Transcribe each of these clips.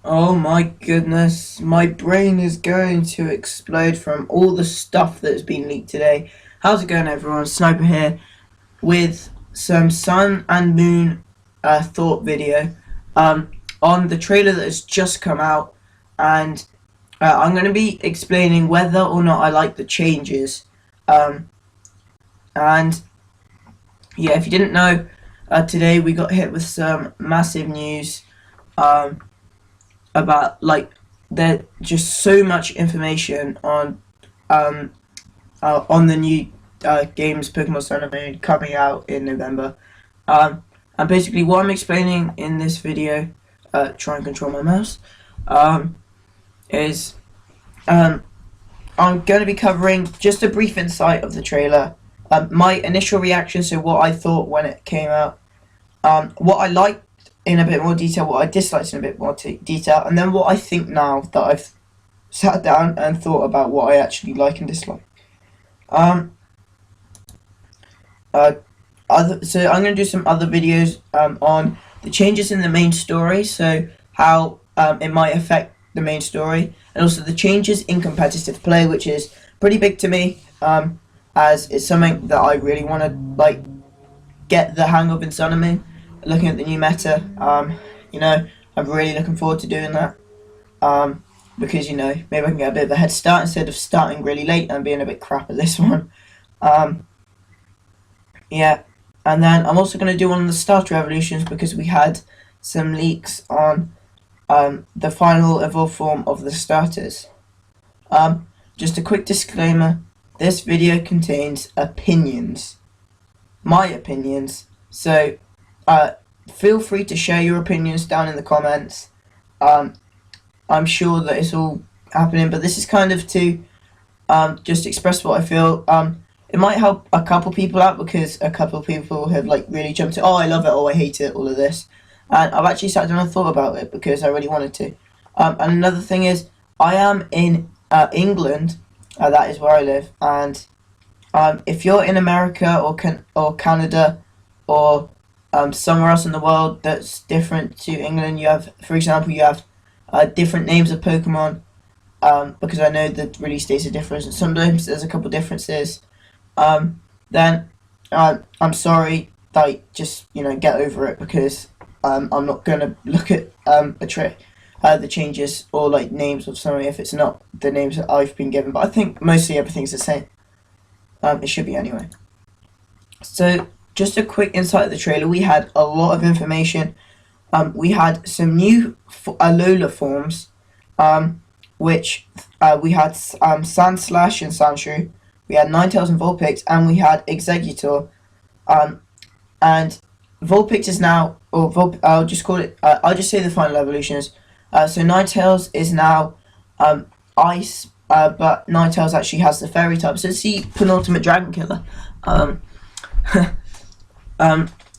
Oh my goodness, my brain is going to explode from all the stuff that's been leaked today. How's it going, everyone? Sniper here with some Sun and Moon thought video on the trailer that has just come out, and I'm going to be explaining whether or not I like the changes. Um, and yeah, if you didn't know, today we got hit with some massive news. Um, about like there's just so much information um on the new games Pokemon Sun and Moon coming out in November. And basically what I'm explaining in this video, try and control my mouse, is um I'm going to be covering just a brief insight of the trailer, my initial reaction, so what I thought when it came out, what I liked in a bit more detail, what I disliked in a bit more detail, and then what I think now that I've sat down and thought about what I actually like and dislike. Um, uh, so I'm going to do some other videos on the changes in the main story, so how it might affect the main story, and also the changes in competitive play, which is pretty big to me, as it's something that I really want to get the hang of in Sun and Moon. Looking at the new meta, I'm really looking forward to doing that. Because maybe I can get a bit of a head start instead of starting really late and being a bit crap at this one. Um, yeah, and then I'm also going to do one of the starter evolutions because we had some leaks on the final evolved form of the starters. Just a quick disclaimer: this video contains opinions, my opinions. So feel free to share your opinions down in the comments. I'm sure that it's all happening, but this is kind of to just express what I feel. It might help a couple people out because a couple people have really jumped to, oh, I love it, oh, I hate it, all of this. And I've actually sat down and thought about it because I really wanted to. And another thing is, I am in England, that is where I live, and if you're in America or Canada or somewhere else in the world that's different to England, you have, for example, different names of Pokemon, because I know the release dates are different, and sometimes there's a couple differences. Then I'm sorry, just get over it because I'm not gonna look at the changes or names of something if it's not the names that I've been given. But I think mostly everything's the same. It should be anyway. So just a quick insight of the trailer. We had a lot of information. We had some new Alola forms, which we had Sandslash and Sandshrew. We had Ninetales and Vulpix, and we had Exeggutor. And Vulpix is now, I'll just call it. I'll just say the final evolutions. So Ninetales is now Ice, but Ninetales actually has the Fairy type. So it's the penultimate Dragon Killer.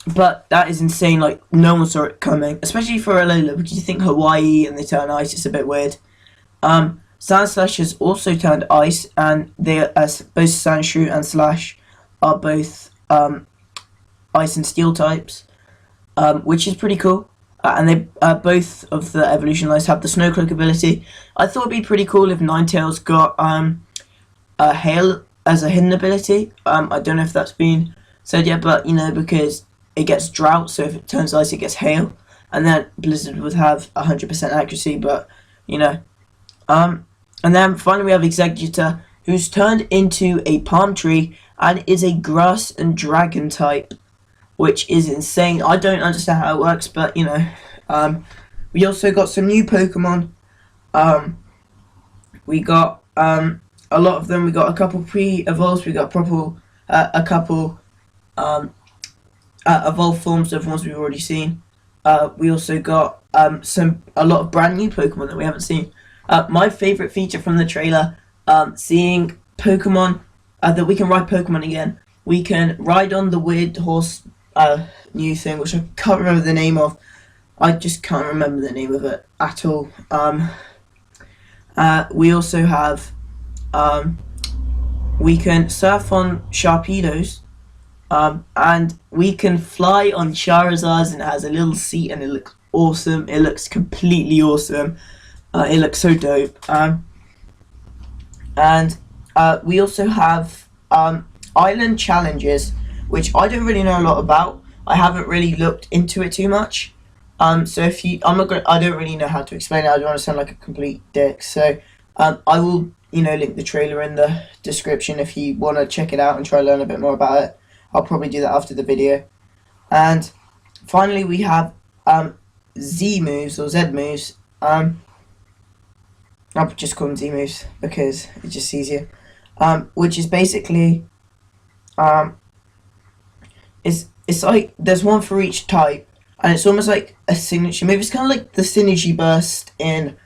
But that is insane. No one saw it coming, especially for Alola, because you think Hawaii and they turn ice. It's a bit weird. Sandslash has also turned ice, and they both Sandshrew and Slash are both ice and steel types, which is pretty cool. And they both of the evolution lines have the Snowcloak ability. I thought it'd be pretty cool if Ninetales got Hail as a hidden ability. I don't know if that's been said yet, but because it gets drought, so if it turns ice, it gets hail, and then Blizzard would have 100% accuracy. But and then finally we have Exeggutor, who's turned into a palm tree and is a grass and dragon type, which is insane. I don't understand how it works, but we also got some new Pokemon. We got a lot of them. We got a couple pre-evolves. We got a couple evolved forms of ones we've already seen. We also got a lot of brand new Pokemon that we haven't seen. My favorite feature from the trailer, seeing Pokemon that we can ride Pokemon again. We can ride on the weird horse new thing, which I can't remember the name of. I just can't remember the name of it at all. We also have we can surf on Sharpedos. And we can fly on Charizards, and it has a little seat and it looks awesome. It looks completely awesome. It looks so dope. And we also have island challenges, which I don't really know a lot about. I haven't really looked into it too much. So if you, I don't really know how to explain it. I don't want to sound like a complete dick. So I will, link the trailer in the description if you want to check it out and try to learn a bit more about it. I'll probably do that after the video. And finally, we have Z moves or Z moves. I'll just call them Z moves because it's just easier. Which is basically, it's like there's one for each type, and it's almost like a signature move. It's kind of like the synergy burst in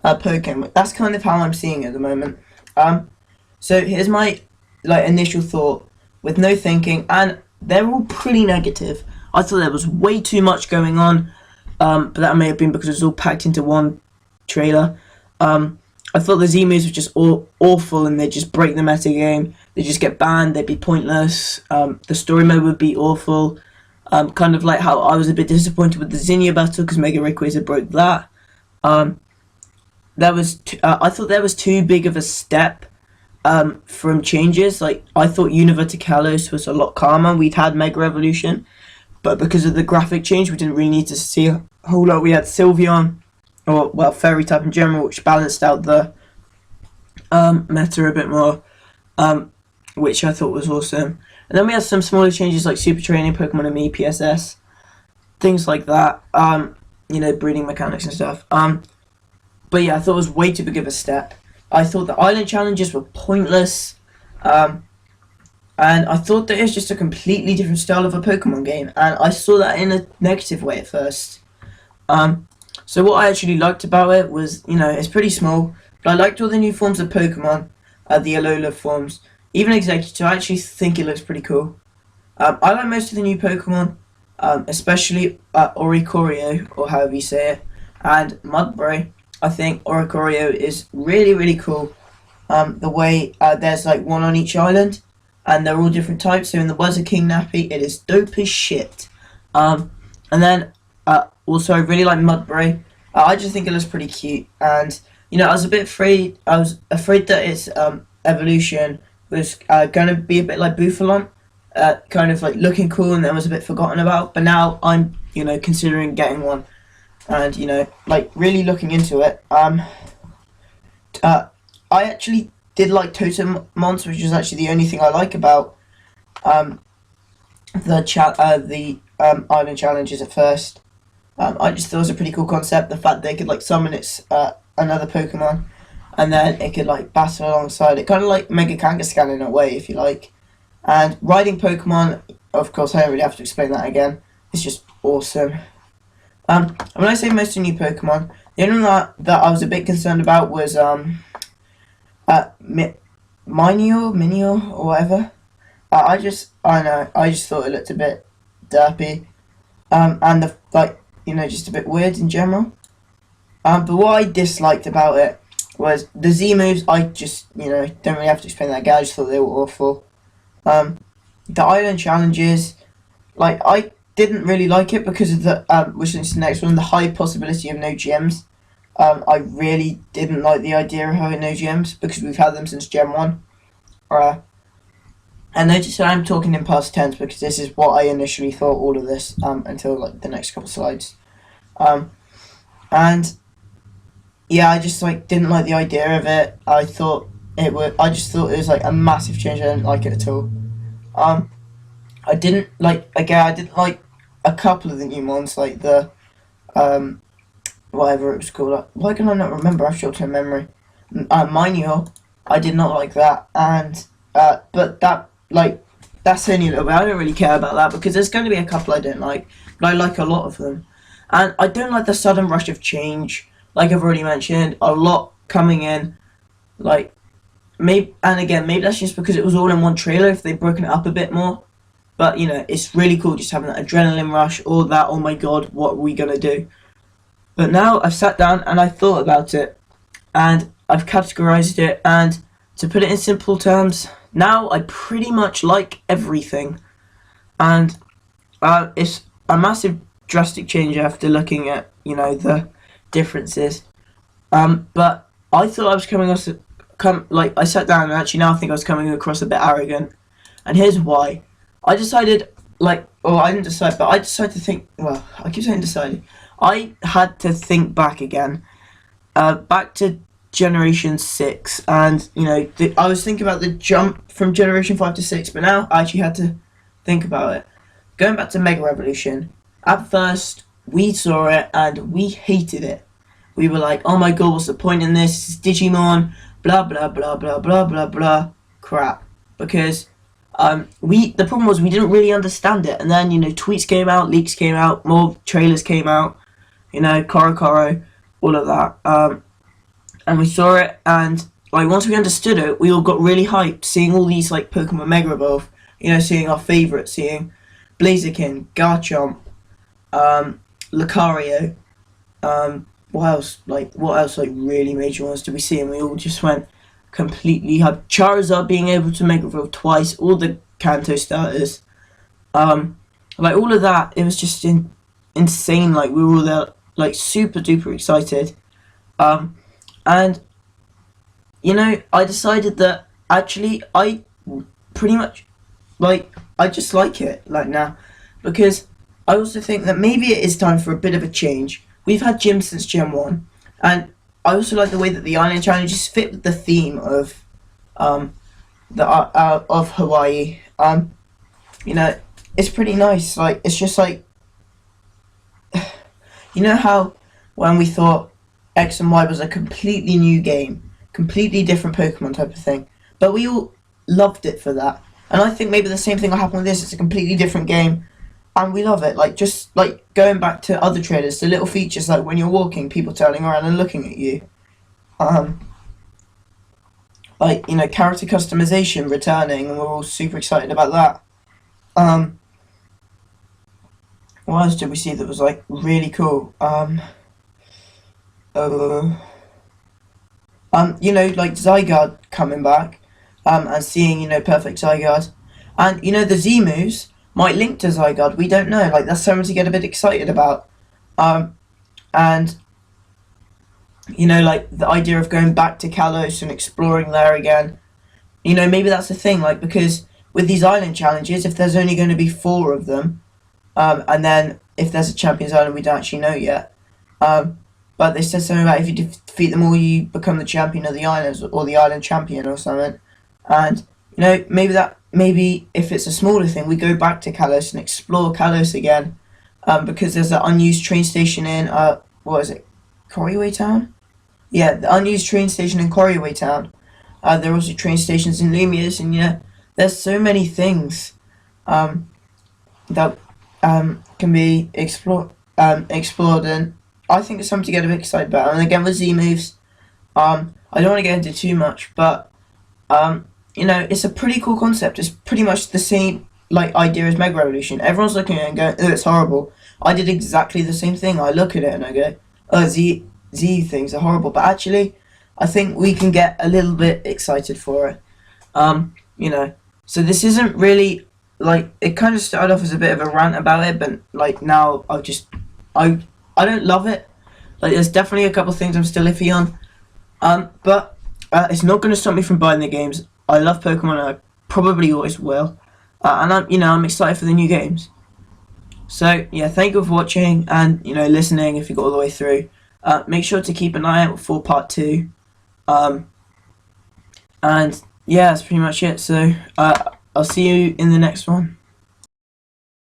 Pokemon. That's kind of how I'm seeing it at the moment. So here's my initial thought with no thinking, and they're all pretty negative. I thought there was way too much going on, but that may have been because it was all packed into one trailer. I thought the Z moves were just awful, and they'd just break the meta game. They'd just get banned. They'd be pointless. The story mode would be awful. Kind of like how I was a bit disappointed with the Zinnia battle because Mega Rayquaza broke that. I thought there was too big of a step from changes. Like, I thought Unova to Kalos was a lot calmer. We'd had Mega Evolution, but because of the graphic change, we didn't really need to see a whole lot. We had Sylveon, or well, Fairy type in general, which balanced out the meta a bit more, which I thought was awesome. And then we had some smaller changes like Super Training, Pokemon and Me, PSS, things like that. Breeding mechanics and stuff. But yeah, I thought it was way too big of a step. I thought the island challenges were pointless. And I thought that it was just a completely different style of a Pokemon game. And I saw that in a negative way at first. So what I actually liked about it was, it's pretty small. But I liked all the new forms of Pokemon. The Alola forms. Even Executor, I actually think it looks pretty cool. I like most of the new Pokemon. Especially Oricorio, or however you say it. And Mudbray. I think Oricorio is really, really cool. The way there's like one on each island, and they're all different types. So in the words of King Nappy, it is dope as shit. And then also I really like Mudbray. I just think it looks pretty cute, and I was a bit afraid. I was afraid that its evolution was gonna be a bit like Bouffalon, kind of like looking cool, and then was a bit forgotten about. But now I'm considering getting one. And really looking into it, I actually did like Totemons, which is actually the only thing I like about the island challenges at first. I just thought it was a pretty cool concept. The fact they could summon its another Pokemon, and then it could battle alongside it, kind of like Mega Kangaskhan in a way, if you like. And riding Pokemon, of course, I don't really have to explain that again. It's just awesome. When I say most of the new Pokemon, the only one that I was a bit concerned about was Minior or whatever. I just thought it looked a bit derpy, and just a bit weird in general. But what I disliked about it was the Z moves. I just don't really have to explain that again. I just thought they were awful. The island challenges, I didn't really like it because of the which is the next one, the high possibility of no gems. I really didn't like the idea of having no gems because we've had them since Gen 1. And notice that I'm talking in past tense because this is what I initially thought all of this until the next couple slides. And yeah, I just didn't like the idea of it. I just thought it was a massive change. I didn't like it at all. I didn't like a couple of the new ones, like the whatever it was called. Why can I not remember? I've short-term memory. Minior, I did not like that, and but that's only a little bit. I don't really care about that because there's going to be a couple I don't like, but I like a lot of them. And I don't like the sudden rush of change, like I've already mentioned, a lot coming in, maybe that's just because it was all in one trailer. If they'd broken it up a bit more. But, it's really cool just having that adrenaline rush, or that, oh my god, what are we going to do? But now I've sat down and I've thought about it, and I've categorized it, and to put it in simple terms, now I pretty much like everything. And it's a massive drastic change after looking at, you know, the differences. But I thought I was I sat down and actually now I think I was coming across a bit arrogant. And here's why. I decided, I didn't decide, but I decided to think, well, I keep saying decided. I had to think back again, back to Generation 6, and, you know, I was thinking about the jump from Generation 5 to 6, but now I actually had to think about it. Going back to Mega Revolution, at first, we saw it, and we hated it. We were like, oh my god, what's the point in this? It's Digimon, blah, blah, blah, blah, blah, blah, blah, crap. Because the problem was we didn't really understand it, and then, you know, tweets came out, leaks came out, more trailers came out, you know, Koro, all of that, and we saw it, and, like, once we understood it, we all got really hyped, seeing all these, like, Pokemon Mega Evolve, you know, seeing our favourites, seeing Blaziken, Garchomp, Lucario, what else, really major ones did we see, and we all just went completely hyped. Charizard being able to Mega Evolve twice, all the Kanto starters, all of that, it was just insane, like, we were all there, like, super duper excited, and, you know, I decided that, actually, I pretty much, I just like it, now, because I also think that maybe it is time for a bit of a change. We've had gyms since Gen 1, and I also like the way that the island challenges fit with the theme of of Hawaii. You know, it's pretty nice. Like, it's just like, you know how when we thought X and Y was a completely new game, completely different Pokemon type of thing, but we all loved it for that. And I think maybe the same thing will happen with this. It's a completely different game, and we love it. Like, just like going back to other trailers, the little features like when you're walking, people turning around and looking at you. Like, you know, character customization returning, and we're all super excited about that. What else did we see that was like really cool? You know, like Zygarde coming back, and seeing, you know, perfect Zygarde, and, you know, the Z moves might link to Zygarde. We don't know. Like, that's something to get a bit excited about. And, you know, like, the idea of going back to Kalos and exploring there again. You know, maybe that's the thing, like, because with these island challenges, if there's only going to be 4 of them, and then if there's a Champions Island, we don't actually know yet. But they said something about if you defeat them all, you become the champion of the islands, or the island champion or something. And, you know, maybe if it's a smaller thing, we go back to Kalos and explore Kalos again, because there's an unused train station in, what is it, Koryue Town? Yeah, the unused train station in Koryue Town. There are also train stations in Lumias, and, yeah, there's so many things that can be explored, and I think it's something to get a bit excited about. And again, with Z moves, I don't want to get into too much, but you know, it's a pretty cool concept. It's pretty much the same, like, idea as Mega Revolution. Everyone's looking at it and going, "Oh, it's horrible." I did exactly the same thing. I look at it and I go, "Oh, Z things are horrible." But actually, I think we can get a little bit excited for it. You know, so this isn't really, like, it kind of started off as a bit of a rant about it, but, like, now I don't love it. Like, there's definitely a couple things I'm still iffy on. But it's not going to stop me from buying the games. I love Pokemon, and I probably always will. And I'm excited for the new games. So, yeah, thank you for watching and, you know, listening if you got all the way through. Make sure to keep an eye out for part 2. And, yeah, that's pretty much it. So, I'll see you in the next one.